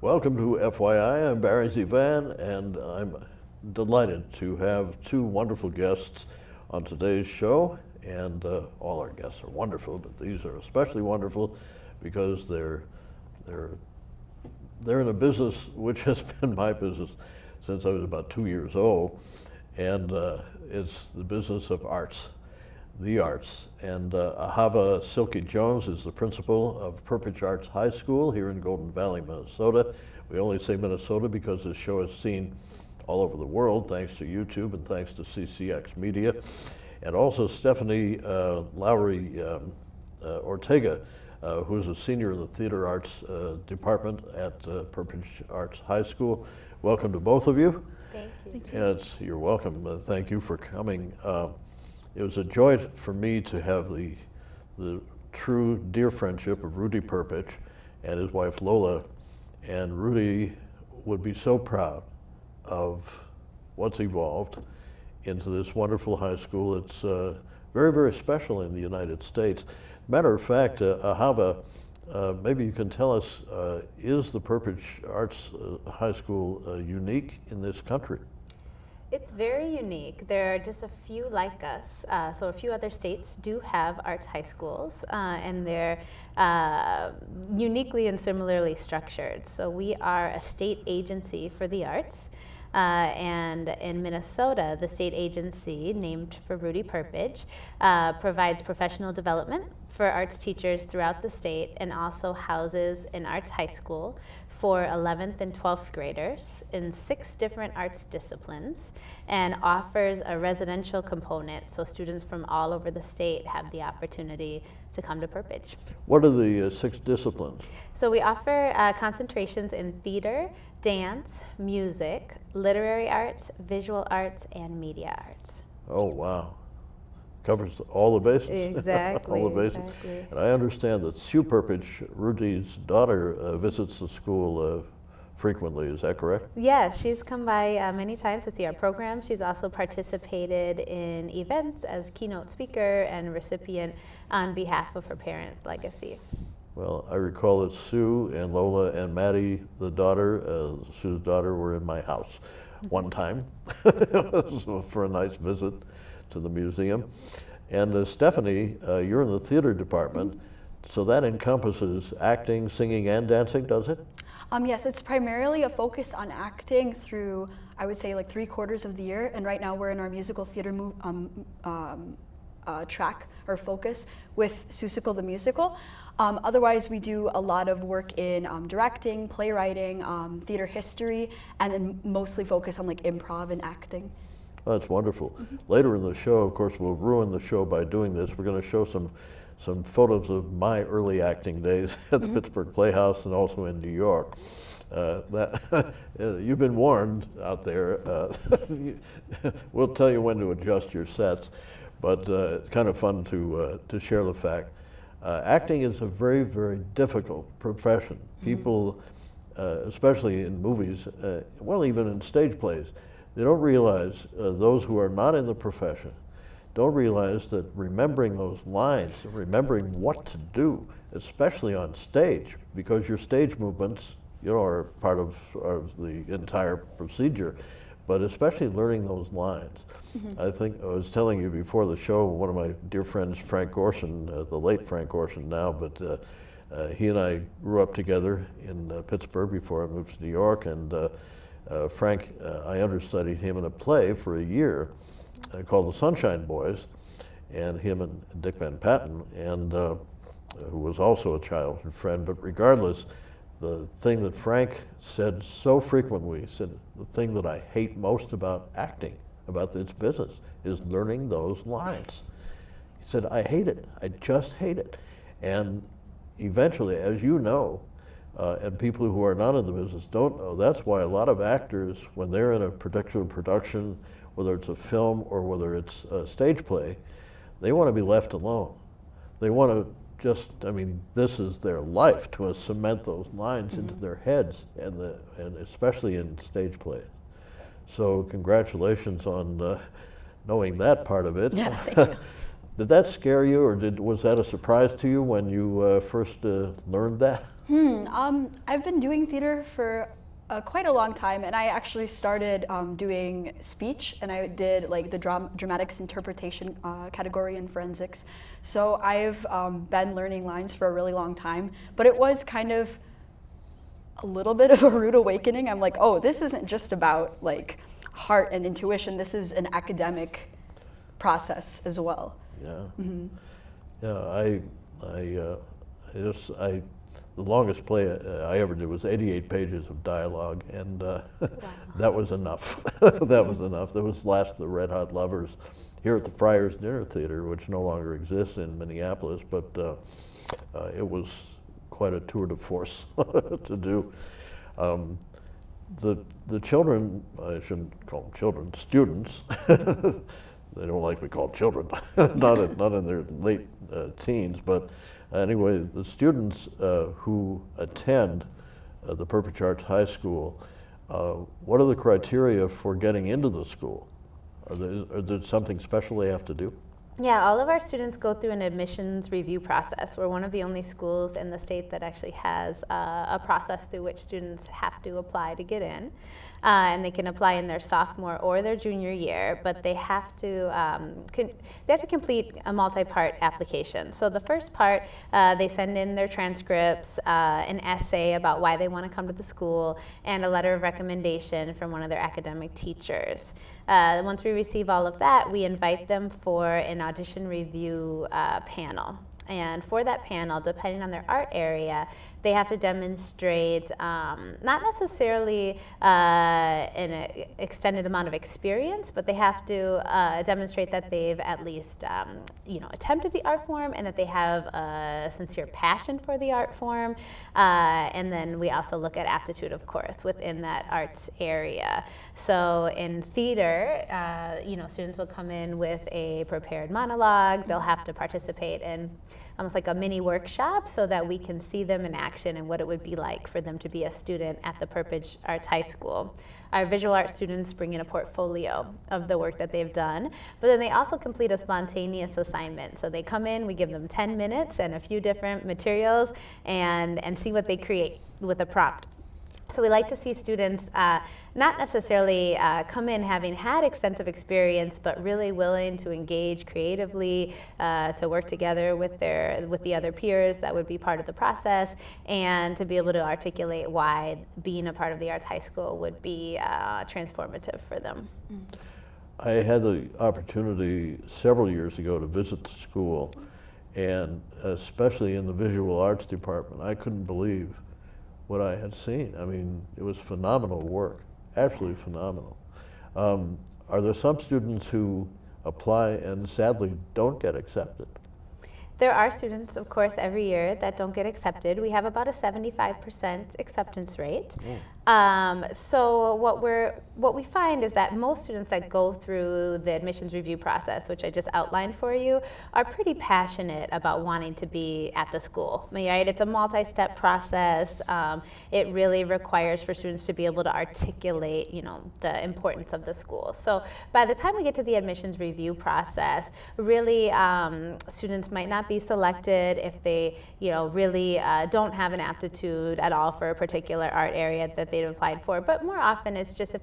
Welcome to FYI. I'm Barry ZeVAN, and I'm delighted to have two wonderful guests on today's show. And all our guests are wonderful, but these are especially wonderful because they're in a business which has been my business since I was about 2 years old, and it's the business of arts, the arts. And Ahava Silkey-Jones is the principal of Perpich Arts High School here in Golden Valley, Minnesota. We only say Minnesota because this show is seen all over the world thanks to YouTube and thanks to CCX Media. And also Stephanie Lowry-Ortega, who's a senior in the theater arts department at Perpich Arts High School. Welcome to both of you. Thank you. Thank you. You're welcome. Thank you for coming. It was a joy for me to have the true dear friendship of Rudy Perpich and his wife Lola. And Rudy would be so proud of what's evolved into this wonderful high school. It's very, very special in the United States. Matter of fact, Ahava, maybe you can tell us, is the Perpich Arts High School unique in this country? It's very unique. There are just a few like us. So a few other states do have arts high schools, and they're uniquely and similarly structured. So we are a state agency for the arts. And in Minnesota, the state agency, named for Rudy Perpich, provides professional development for arts teachers throughout the state and also houses an arts high school for 11th and 12th graders in 6 different arts disciplines and offers a residential component so students from all over the state have the opportunity to come to Perpich. What are the 6 disciplines? So we offer concentrations in theater, dance, music, literary arts, visual arts, and media arts. Oh, wow. Covers all the bases. Exactly. All the bases. Exactly. And I understand that Sue Perpich, Rudy's daughter, visits the school frequently. Is that correct? Yes, she's come by many times to see our program. She's also participated in events as keynote speaker and recipient on behalf of her parents' legacy. Well, I recall that Sue and Lola and Maddie, the daughter, Sue's daughter, were in my house one time for a nice visit to the museum. And Stephanie, you're in the theater department, so that encompasses acting, singing, and dancing, does it? Yes, it's primarily a focus on acting through, I would say, like 3/4 of the year. And right now we're in our musical theater track or focus with Seussical the Musical. Otherwise, we do a lot of work in directing, playwriting, theater history, and then mostly focus on like improv and acting. Oh, that's wonderful. Later in the show, of course, we'll ruin the show by doing this. We're going to show some photos of my early acting days at the Pittsburgh Playhouse and also in New York. You've been warned out there. We'll tell you when to adjust your sets, but it's kind of fun to share the fact. Acting is a very, very difficult profession. People, especially in movies, well, even in stage plays, they don't realize, those who are not in the profession, don't realize that remembering those lines, remembering what to do, especially on stage, because your stage movements, are part of the entire procedure, but especially learning those lines. I think I was telling you before the show, one of my dear friends, Frank Gorshin, the late Frank Gorshin now, but he and I grew up together in Pittsburgh before I moved to New York, and Frank, I understudied him in a play for a year called The Sunshine Boys, and him and Dick Van Patten, and who was also a childhood friend. But regardless, the thing that Frank said so frequently, he said, the thing that I hate most about acting, about this business, is learning those lines. He said, I hate it. I just hate it. And eventually, as you know, and people who are not in the business don't know, that's why a lot of actors, when they're in a particular production, whether it's a film or whether it's a stage play, they want to be left alone. They want to just, this is their life, to cement those lines into their heads, and especially in stage plays. So congratulations on knowing that part of it. Yeah, thank you. Did that scare you, or was that a surprise to you when you first learned that? I've been doing theater for quite a long time, and I actually started doing speech, and I did like the dramatics interpretation category in forensics. So I've been learning lines for a really long time, but it was kind of a little bit of a rude awakening. I'm like, oh, this isn't just about like heart and intuition. This is an academic process as well. Yeah. Yeah. The longest play I ever did was 88 pages of dialogue, and that was enough. That was enough. That was Last of the Red Hot Lovers here at the Friars Dinner Theater, which no longer exists in Minneapolis, but it was quite a tour de force to do. The children, I shouldn't call them children, students, they don't like to be called children, not in their late teens, but anyway, the students who attend the Perpich Arts High School, what are the criteria for getting into the school? Are there something special they have to do? Yeah, all of our students go through an admissions review process. We're one of the only schools in the state that actually has a process through which students have to apply to get in. And they can apply in their sophomore or their junior year, but they have to complete a multi-part application. So the first part, they send in their transcripts, an essay about why they want to come to the school, and a letter of recommendation from one of their academic teachers. Once we receive all of that, we invite them for an audition review panel. And for that panel, depending on their art area, they have to demonstrate not necessarily an extended amount of experience, but they have to demonstrate that they've at least attempted the art form, and that they have a sincere passion for the art form. And then we also look at aptitude, of course, within that arts area. So in theater, students will come in with a prepared monologue. They'll have to participate in almost like a mini workshop so that we can see them in action and what it would be like for them to be a student at the Perpich Arts High School. Our visual arts students bring in a portfolio of the work that they've done, but then they also complete a spontaneous assignment. So they come in, we give them 10 minutes and a few different materials and see what they create with a prompt. So we like to see students not necessarily come in having had extensive experience, but really willing to engage creatively, to work together with the other peers that would be part of the process, and to be able to articulate why being a part of the Arts High School would be transformative for them. I had the opportunity several years ago to visit the school, and especially in the visual arts department, I couldn't believe what I had seen. I mean, it was phenomenal work, absolutely phenomenal. Are there some students who apply and sadly don't get accepted? There are students, of course, every year that don't get accepted. We have about a 75% acceptance rate. So what we find is that most students that go through the admissions review process, which I just outlined for you, are pretty passionate about wanting to be at the school. Right? It's a multi-step process. It really requires for students to be able to articulate, the importance of the school. So by the time we get to the admissions review process, really students might not be selected if they, really don't have an aptitude at all for a particular art area that they've applied for. But more often, it's just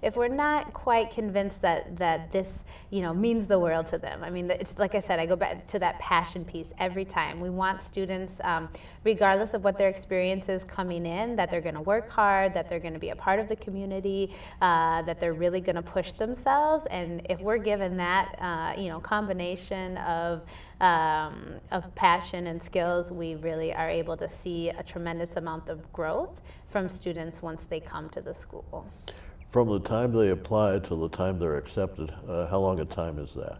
if we're not quite convinced that this, means the world to them. I mean, it's like I said, I go back to that passion piece every time. We want students, regardless of what their experience is coming in, that they're going to work hard, that they're going to be a part of the community, that they're really going to push themselves. And if we're given that, combination of passion and skills, we really are able to see a tremendous amount of growth from students once they come to the school. From the time they apply to the time they're accepted, how long a time is that?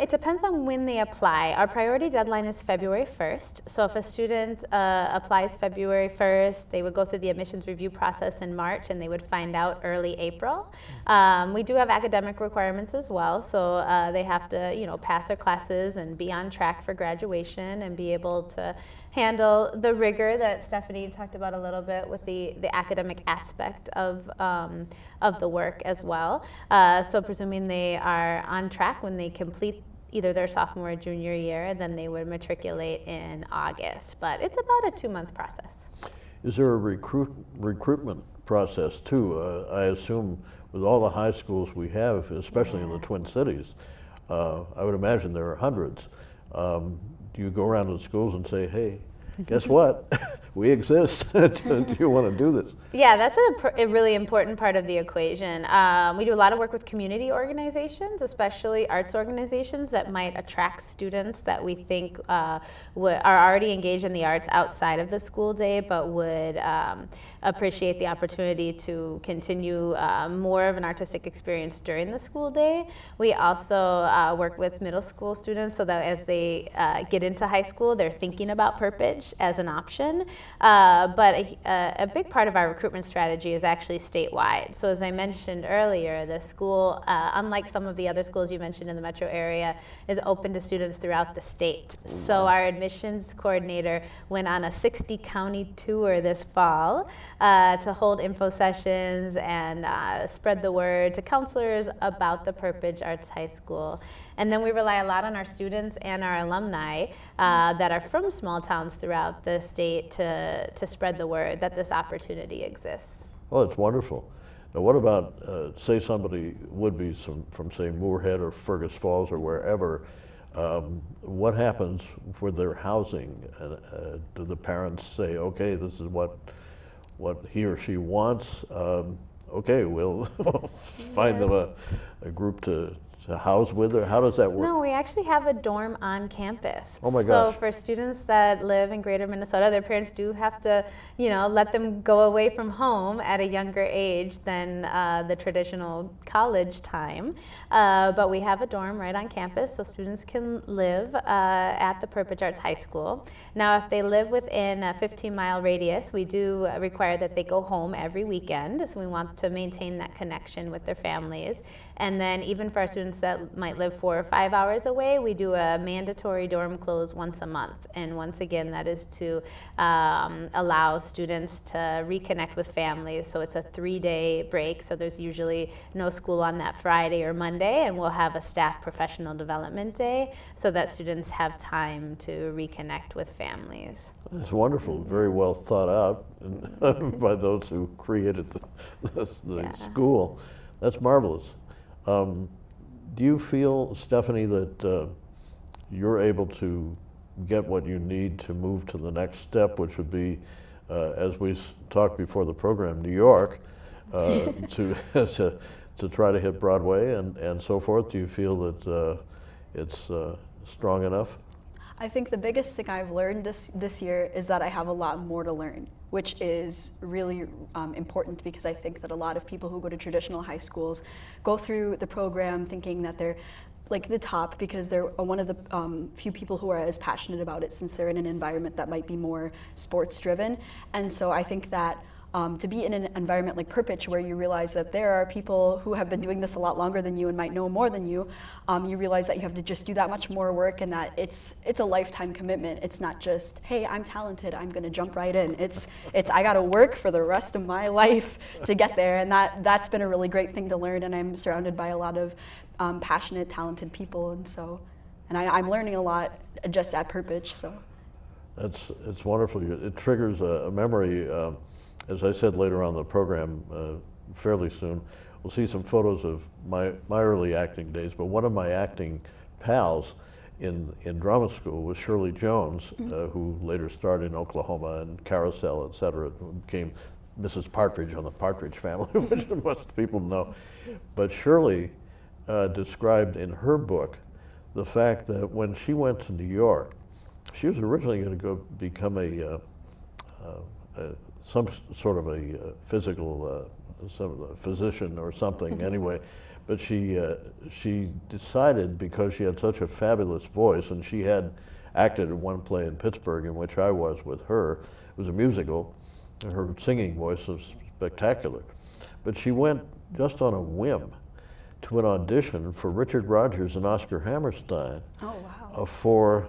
It depends on when they apply. Our priority deadline is February 1st. So if a student applies February 1st, they would go through the admissions review process in March, and they would find out early April. We do have academic requirements as well. So they have to, pass their classes and be on track for graduation and be able to handle the rigor that Stephanie talked about a little bit with the academic aspect of the work as well. So presuming they are on track when they complete either their sophomore or junior year, and then they would matriculate in August. But it's about a 2-month process. Is there a recruitment process too? I assume with all the high schools we have, especially in the Twin Cities, I would imagine there are hundreds. Do you go around to the schools and say, hey, guess what? We exist. Do you want to do this? Yeah, that's a really important part of the equation. We do a lot of work with community organizations, especially arts organizations that might attract students that we think are already engaged in the arts outside of the school day, but would appreciate the opportunity to continue more of an artistic experience during the school day. We also work with middle school students so that as they get into high school, they're thinking about Perpich as an option. But a big part of our recruitment strategy is actually statewide. So as I mentioned earlier, the school, unlike some of the other schools you mentioned in the metro area, is open to students throughout the state. So our admissions coordinator went on a 60-county tour this fall to hold info sessions and spread the word to counselors about the Perpich Arts High School. And then we rely a lot on our students and our alumni that are from small towns throughout the state to spread the word that this opportunity exists. Well, it's wonderful. Now, what about, say somebody would be from say, Moorhead or Fergus Falls or wherever, what happens with their housing? Do the parents say, okay, this is what he or she wants? Okay, we'll find them a group to house with, or how does that work? No, we actually have a dorm on campus. Oh my gosh. So for students that live in greater Minnesota, their parents do have to, let them go away from home at a younger age than the traditional college time. But we have a dorm right on campus, so students can live at the Perpich Arts High School. Now, if they live within a 15-mile radius, we do require that they go home every weekend, so we want to maintain that connection with their families. And then even for our students that might live 4 or 5 hours away, we do a mandatory dorm close once a month. And once again, that is to allow students to reconnect with families. So it's a 3-day break. So there's usually no school on that Friday or Monday, and we'll have a staff professional development day so that students have time to reconnect with families. It's wonderful, very well thought out by those who created the school. That's marvelous. Do you feel, Stephanie, that you're able to get what you need to move to the next step, which would be, as we talked before the program, New York, to try to hit Broadway and so forth? Do you feel that it's strong enough? I think the biggest thing I've learned this year is that I have a lot more to learn, which is really important, because I think that a lot of people who go to traditional high schools go through the program thinking that they're like the top because they're one of the few people who are as passionate about it, since they're in an environment that might be more sports driven. And so I think that to be in an environment like Perpich, where you realize that there are people who have been doing this a lot longer than you and might know more than you, you realize that you have to just do that much more work, and that it's a lifetime commitment. It's not just, hey, I'm talented, I'm gonna jump right in. It's I gotta work for the rest of my life to get there, and that's been a really great thing to learn, and I'm surrounded by a lot of passionate, talented people, and I'm learning a lot just at Perpich, so. It's wonderful. It triggers a memory. As I said later on in the program, fairly soon, we'll see some photos of my early acting days, but one of my acting pals in drama school was Silkey-Jones, who later starred in Oklahoma and Carousel, et cetera, became Mrs. Partridge on the Partridge Family, which most people know. But Shirley described in her book the fact that when she went to New York, she was originally going to go become some sort of a physical physician or something anyway, but she decided, because she had such a fabulous voice, and she had acted in one play in Pittsburgh in which I was with her. It was a musical, and her singing voice was spectacular. But she went just on a whim to an audition for Richard Rodgers and Oscar Hammerstein for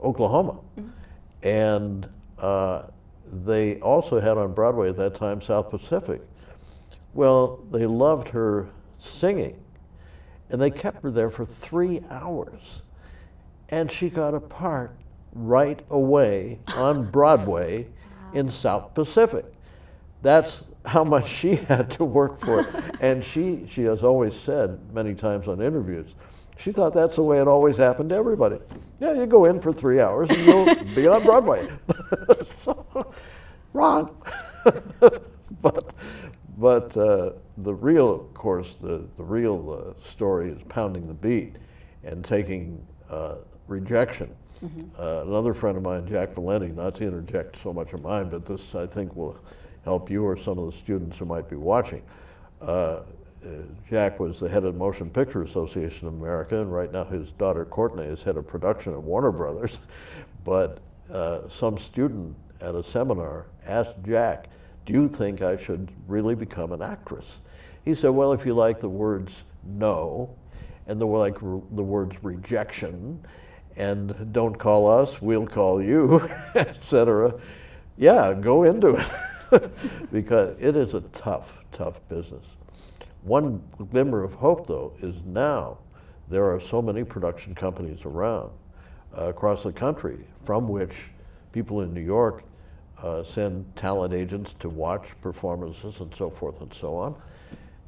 Oklahoma. And they also had on Broadway at that time South Pacific. Well, they loved her singing, And they kept her there for 3 hours. And she got a part right away on Broadway in South Pacific. That's how much she had to work for it. And she has always said many times on interviews, she thought that's the way it always happened to everybody. Yeah, you go in for 3 hours and you'll be on Broadway. So, wrong. But the real, of course, the real story is pounding the beat and taking rejection. Another friend of mine, Jack Valenti, not to interject so much of mine, but this I think will help you or some of the students who might be watching. Jack was the head of the Motion Picture Association of America, and right now his daughter Courtney is head of production at Warner Brothers. But some student at a seminar asked Jack, "Do you think I should really become an actress?" He said, "Well, if you like the words no, and the words rejection, and don't call us, we'll call you, etc. Yeah, go into it." Because it is a tough, tough business. One glimmer of hope, though, is now there are so many production companies around across the country from which people in New York send talent agents to watch performances and so forth and so on.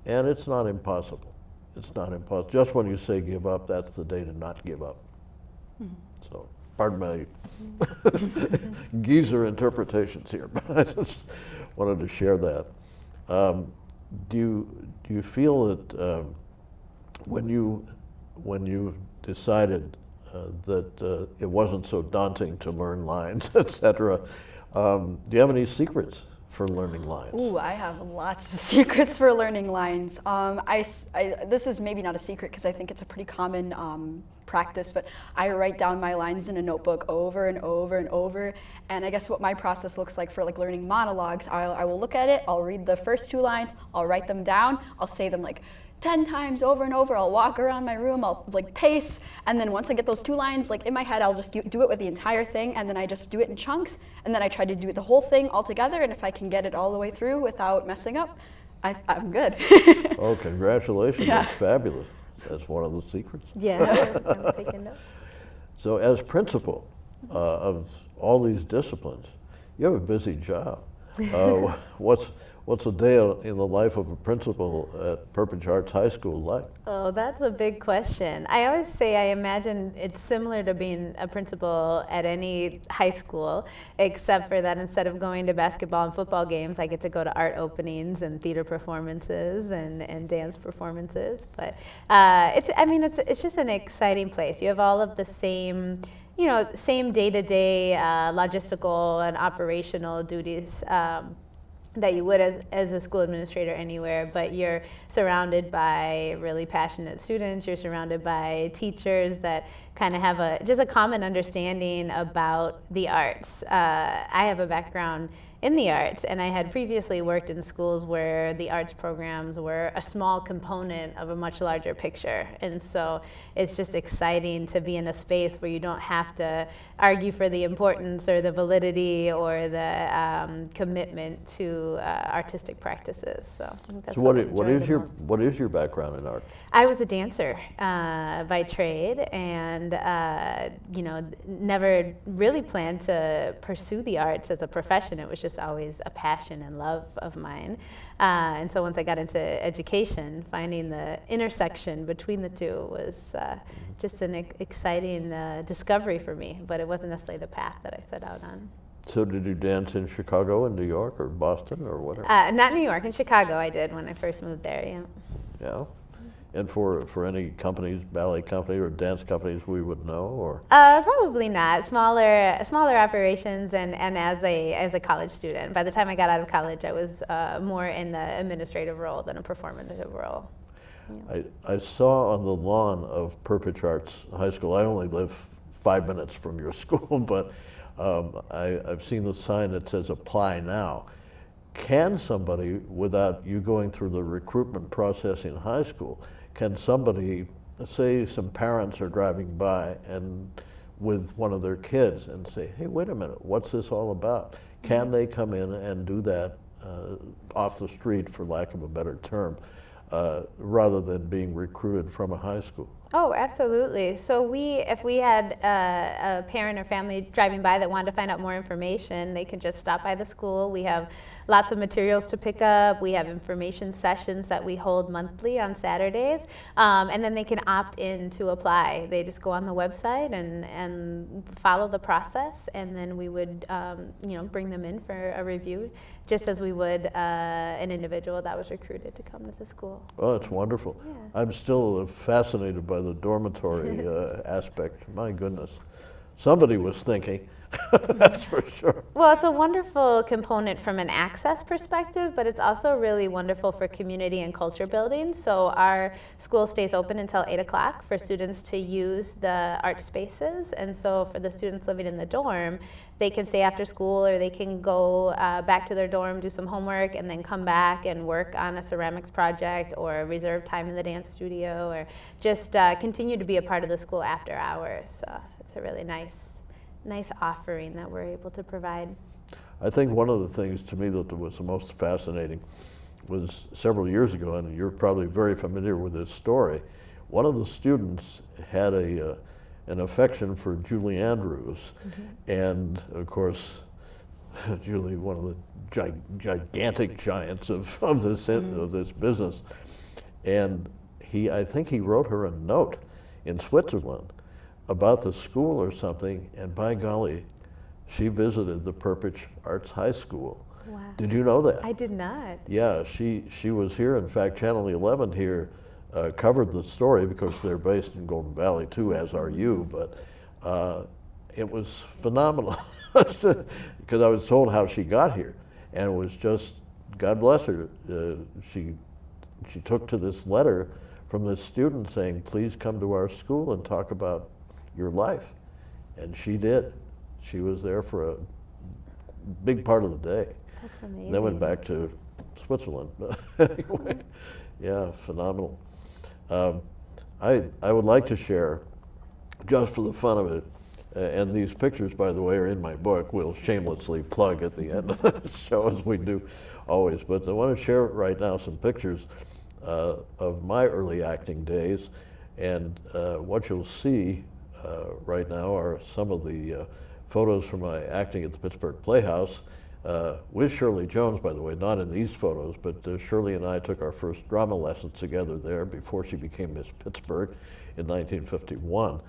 And it's not impossible. It's not impossible. Just when you say give up, that's the day to not give up. So, pardon my geezer interpretations here, but I just wanted to share that. Do you feel that when you decided that it wasn't so daunting to learn lines, etc., do you have any secrets for learning lines? Ooh, I have lots of secrets for learning lines. This is maybe not a secret because I think it's a pretty common practice, but I write down my lines in a notebook over and over and over. And I guess what my process looks like for like learning monologues, I will look at it, I'll read the first 2 lines, I'll write them down, I'll say them like 10 times over and over. I'll walk around my room, I'll like pace, and then once I get those 2 lines like in my head, I'll just do it with the entire thing, and then I just do it in chunks, and then I try to do the whole thing all together, and if I can get it all the way through without messing up, I'm good. Oh, congratulations, Yeah. That's fabulous. That's one of the secrets. Yeah, I'm taking notes. So as principal of all these disciplines, you have a busy job. What's a day in the life of a principal at Perpich Arts High School like? Oh, that's a big question. I always say I imagine it's similar to being a principal at any high school, except for that instead of going to basketball and football games, I get to go to art openings and theater performances and dance performances. But it's just an exciting place. You have all of the same same day-to-day logistical and operational duties that you would as a school administrator anywhere, but you're surrounded by really passionate students, you're surrounded by teachers that kind of have just a common understanding about the arts. I have a background in the arts, and I had previously worked in schools where the arts programs were a small component of a much larger picture. And so it's just exciting to be in a space where you don't have to argue for the importance or the validity or the commitment to artistic practices. So I think that's So what what is your background in art? I was a dancer by trade, and never really planned to pursue the arts as a profession. It was just always a passion and love of mine. And so once I got into education, finding the intersection between the two was just an exciting discovery for me, but it wasn't necessarily the path that I set out on. So did you dance in Chicago and New York or Boston or whatever? Not New York, in Chicago I did when I first moved there, yeah. Yeah. And for any companies, ballet company or dance companies we would know, or? Probably not. Smaller operations, and as a college student. By the time I got out of college, I was more in the administrative role than a performative role. Yeah. I saw on the lawn of Perpich Arts High School, I only live 5 minutes from your school, but I've seen the sign that says apply now. Can somebody, without you going through the recruitment process in high school, can somebody, say some parents are driving by and with one of their kids and say, hey, wait a minute, what's this all about? Can they come in and do that off the street, for lack of a better term? rather than being recruited from a high school. Oh, absolutely. So if we had a parent or family driving by that wanted to find out more information, they could just stop by the school. We have lots of materials to pick up. We have information sessions that we hold monthly on Saturdays, and then they can opt in to apply. They just go on the website and follow the process, and then we would bring them in for a review, just as we would an individual that was recruited to come to the school. Oh, it's wonderful. Yeah. I'm still fascinated by the dormitory aspect. My goodness. Somebody was thinking, that's for sure. Well, it's a wonderful component from an access perspective, but it's also really wonderful for community and culture building. So our school stays open until 8 o'clock for students to use the art spaces. And so for the students living in the dorm, they can stay after school, or they can go back to their dorm, do some homework, and then come back and work on a ceramics project, or reserve time in the dance studio, or just continue to be a part of the school after hours. So it's a really nice offering that we're able to provide. I think one of the things to me that was the most fascinating was several years ago, and you're probably very familiar with this story. One of the students had an affection for Julie Andrews, and of course, Julie, one of the gigantic giants of this business, and I think he wrote her a note in Switzerland about the school or something, and by golly, she visited the Perpich Arts High School. Wow. Did you know that? I did not. Yeah, she was here. In fact, Channel 11 here covered the story because they're based in Golden Valley too, as are you, but it was phenomenal because I was told how she got here, and it was just, God bless her, she took to this letter from this student saying, please come to our school and talk about your life. And she did. She was there for a big part of the day. That's amazing. Then went back to Switzerland. Anyway, yeah, phenomenal. I would like to share, just for the fun of it, and these pictures, by the way, are in my book. We'll shamelessly plug at the end of the show, as we do always. But I want to share right now some pictures of my early acting days. And what you'll see right now are some of the photos from my acting at the Pittsburgh Playhouse with Shirley-Jones, by the way, not in these photos, but Shirley and I took our first drama lessons together there before she became Miss Pittsburgh in 1951.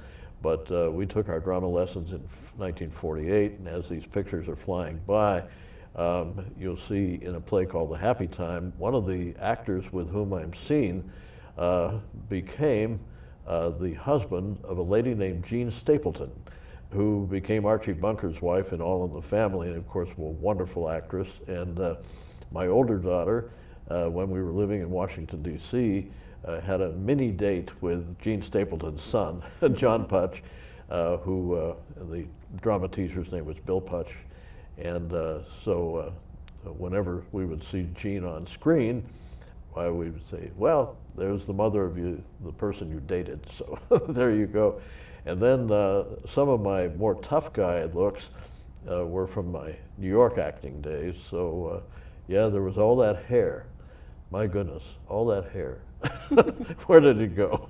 But we took our drama lessons in 1948, and as these pictures are flying by, you'll see in a play called The Happy Time, one of the actors with whom I'm seen became the husband of a lady named Jean Stapleton, who became Archie Bunker's wife in All in the Family, and of course, a wonderful actress. And my older daughter, when we were living in Washington, D.C., had a mini date with Jean Stapleton's son, John Putch, who the drama teacher's name was Bill Putch. And so whenever we would see Jean on screen, we would say, well, there's the mother of you, the person you dated, so there you go. And then some of my more tough guy looks were from my New York acting days. So yeah, there was all that hair. My goodness, all that hair. Where did it go?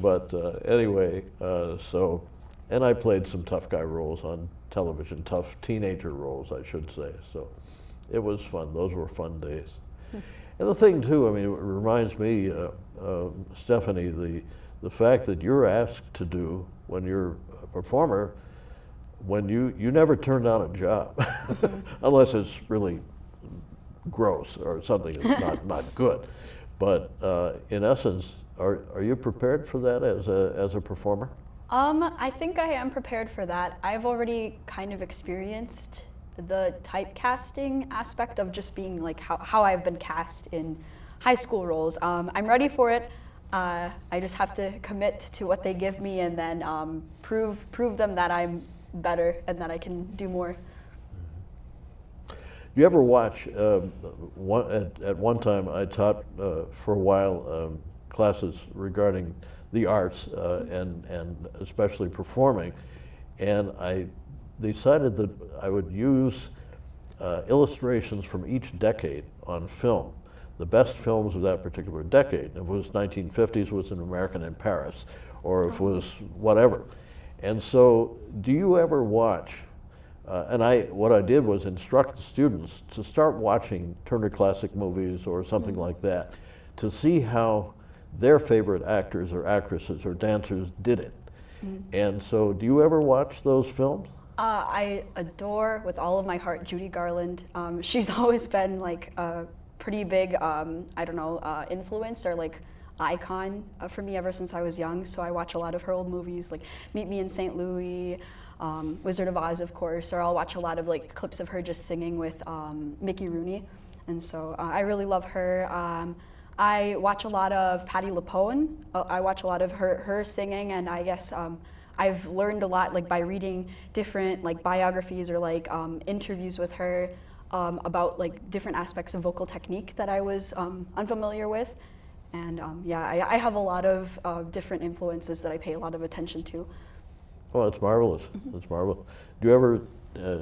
But anyway, and I played some tough guy roles on television, tough teenager roles, I should say. So it was fun. Those were fun days. And the thing too, I mean, it reminds me, Stephanie, the fact that you're asked to do when you're a performer, when you never turn down a job, unless it's really gross or something that's not good. But in essence, are you prepared for that as a performer? I think I am prepared for that. I've already kind of experienced the typecasting aspect of just being like how I've been cast in high school roles. I'm ready for it. I just have to commit to what they give me, and then prove them that I'm better and that I can do more. You ever watch, at one time I taught for a while classes regarding the arts and especially performing, and I decided that I would use illustrations from each decade on film the best films of that particular decade. If it was 1950s, it was An American in Paris, or if it was whatever. And so, do you ever watch, what I did was instruct the students to start watching Turner Classic Movies or something like that, to see how their favorite actors or actresses or dancers did it. And so, do you ever watch those films? I adore with all of my heart Judy Garland. She's always been like a pretty big, influence or like icon for me ever since I was young. So I watch a lot of her old movies, like Meet Me in St. Louis, Wizard of Oz, of course, or I'll watch a lot of like clips of her just singing with Mickey Rooney. And so I really love her. I watch a lot of Patti LuPone. I watch a lot of her singing, and I guess I've learned a lot like by reading different like biographies or like interviews with her about like different aspects of vocal technique that I was unfamiliar with. And I have a lot of different influences that I pay a lot of attention to. Oh, that's marvelous. That's marvelous. Do you ever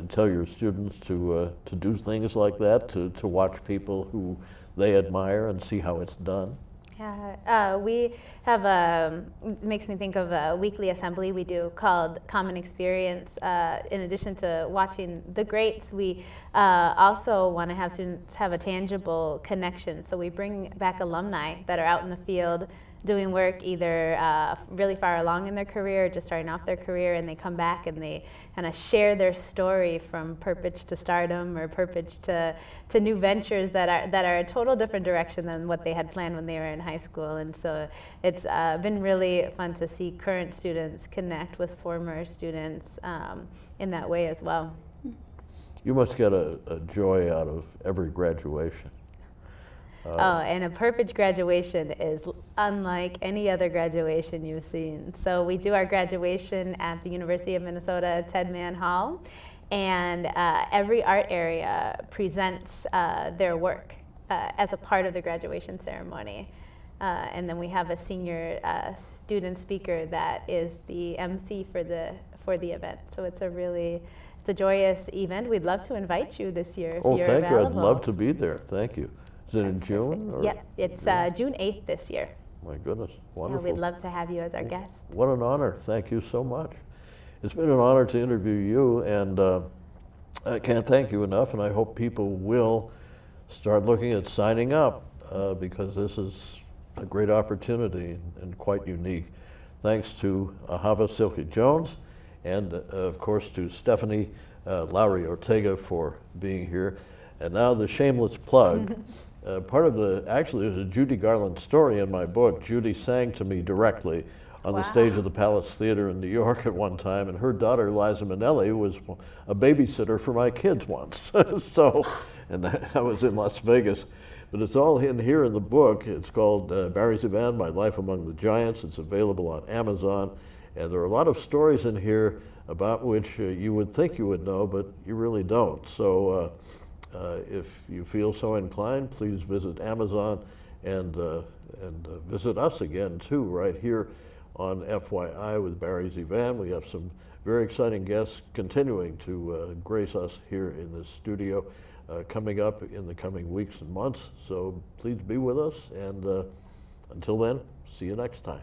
tell your students to do things like that, to watch people who they admire and see how it's done? Yeah, we have it makes me think of a weekly assembly we do called Common Experience. In addition to watching the greats, we also want to have students have a tangible connection. So we bring back alumni that are out in the field doing work either really far along in their career or just starting off their career, and they come back and they kind of share their story from Perpich to stardom or Perpich to new ventures that are a total different direction than what they had planned when they were in high school. And so it's been really fun to see current students connect with former students in that way as well. You must get a joy out of every graduation. And a Perpich graduation is unlike any other graduation you've seen. So we do our graduation at the University of Minnesota Ted Mann Hall, and every art area presents their work as a part of the graduation ceremony. And then we have a senior student speaker that is the MC for the event. So it's a joyous event. We'd love to invite you this year if you're thank available. you. I'd love to be there. Thank you. Is it in June? Or? Yeah, it's June 8th this year. My goodness, wonderful. Yeah, we'd love to have you as our guest. What an honor. Thank you so much. It's been an honor to interview you, and I can't thank you enough, and I hope people will start looking at signing up because this is a great opportunity and quite unique. Thanks to Ahava Silkey-Jones, and of course to Stephanie Lowry-Ortega for being here. And now the shameless plug. Actually, there's a Judy Garland story in my book. Judy sang to me directly on the stage of the Palace Theater in New York at one time, and her daughter, Liza Minnelli, was a babysitter for my kids once. And I was in Las Vegas. But it's all in here in the book. It's called Barry ZeVAN, My Life Among the Giants. It's available on Amazon. And there are a lot of stories in here about which you would think you would know, but you really don't. So if you feel so inclined, please visit Amazon and visit us again too, right here on FYI with Barry ZeVAN. We have some very exciting guests continuing to grace us here in this studio coming up in the coming weeks and months. So please be with us, and until then, see you next time.